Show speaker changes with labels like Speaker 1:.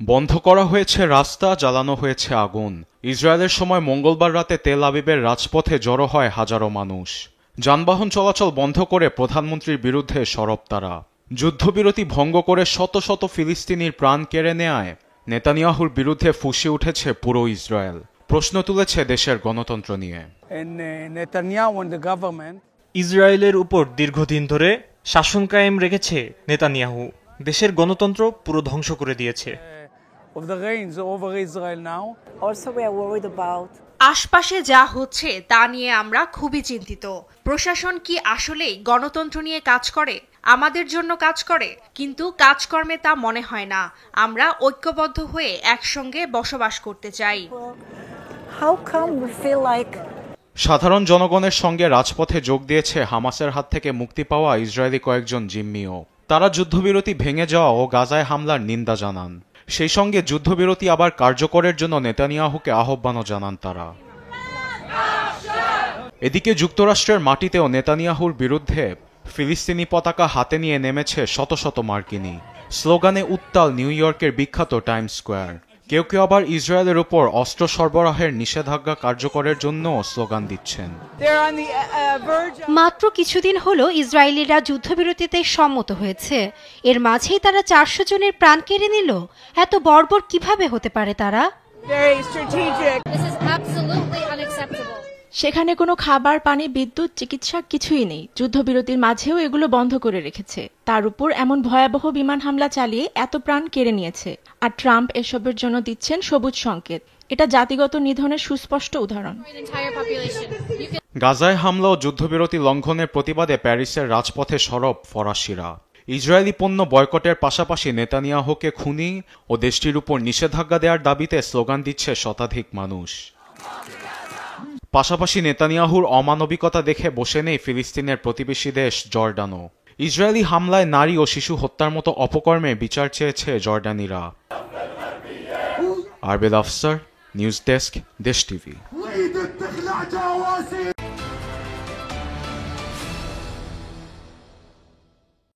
Speaker 1: বন্ধ করা হয়েছে রাস্তা, জ্বালানো হয়েছে আগুন। ইসরায়েলের সময় মঙ্গলবার রাতে তেল আবিবের রাজপথে জড়ো হয় হাজারো মানুষ। যানবাহন চলাচল বন্ধ করে প্রধানমন্ত্রীর বিরুদ্ধে সরব তারা। যুদ্ধবিরতি ভঙ্গ করে শত শত ফিলিস্তিনির প্রাণ কেড়ে নেয়ায় নেতানিয়াহুর বিরুদ্ধে ফুঁসে উঠেছে পুরো ইসরায়েল। প্রশ্ন তুলেছে দেশের গণতন্ত্র নিয়ে।
Speaker 2: ইসরায়েলের উপর দীর্ঘদিন ধরে শাসন কায়েম রেখেছে নেতানিয়াহু। দেশের গণতন্ত্র পুরো ধ্বংস করে দিয়েছে।
Speaker 3: আশপাশে যা হচ্ছে তা নিয়ে আমরা খুবই চিন্তিত। প্রশাসন কি আসলেই গণতন্ত্র নিয়ে কাজ করে, আমাদের জন্য কাজ করে? কিন্তু কাজকর্মে তা মনে হয় না। আমরা ঐক্যবদ্ধ হয়ে একসঙ্গে বসবাস করতে চাই।
Speaker 1: সাধারণ জনগণের সঙ্গে রাজপথে যোগ দিয়েছে হামাসের হাত থেকে মুক্তি পাওয়া ইসরায়েলি কয়েকজন জিম্মিও। তারা যুদ্ধবিরতি ভেঙে যাওয়া ও গাজায় হামলার নিন্দা জানান। সেই সঙ্গে যুদ্ধবিরতি আবার কার্যকরের জন্য নেতানিয়াহুকে আহ্বানও জানান তারা। এদিকে যুক্তরাষ্ট্রের মাটিতেও নেতানিয়াহুর বিরুদ্ধে ফিলিস্তিনি পতাকা হাতে নিয়ে নেমেছে শত শত মার্কিনী। স্লোগানে উত্তাল নিউ ইয়র্কের বিখ্যাত টাইমস স্কোয়ার। কেউ কেউ আবার ইসরায়েলের উপর অস্ত্র সরবরাহের নিষেধাজ্ঞা কার্যকরের জন্য স্লোগান দিচ্ছেন।
Speaker 4: মাত্র কিছুদিন হলো ইসরায়েলিরা যুদ্ধবিরতিতে সম্মত হয়েছে, এর মাঝেই তারা 400 জনের প্রাণ কেড়ে নিল। এত বর্বর কিভাবে হতে পারে তারা?
Speaker 5: সেখানে কোনো খাবার, পানি, বিদ্যুৎ, চিকিৎসা কিছুই নেই। যুদ্ধবিরতির মাঝেও এগুলো বন্ধ করে রেখেছে। তার উপর এমন ভয়াবহ বিমান হামলা চালিয়ে এত প্রাণ কেড়ে নিয়েছে। আর ট্রাম্প এসবের জন্য দিচ্ছেন সবুজ সংকেত। এটা জাতিগত নিধনের সুস্পষ্ট উদাহরণ।
Speaker 1: গাজায় হামলা ও যুদ্ধবিরতি লঙ্ঘনের প্রতিবাদে প্যারিসের রাজপথে সরব ফরাসিরা। ইসরায়েলি পণ্য বয়কটের পাশাপাশি নেতানিয়াহুকে খুনি ও দেশটির উপর নিষেধাজ্ঞা দেওয়ার দাবিতে স্লোগান দিচ্ছে শতাধিক মানুষ। পাশাপাশি নেতানিয়াহুর অমানবিকতা দেখে বসে নেই ফিলিস্তিনের প্রতিবেশী দেশ জর্ডানও। ইসরায়েলি হামলায় নারী ও শিশু হত্যার মতো অপকর্মের বিচার চেয়েছে জর্ডানিরা। আরবেল আফসার, নিউজ ডেস্ক, দেশ টিভি।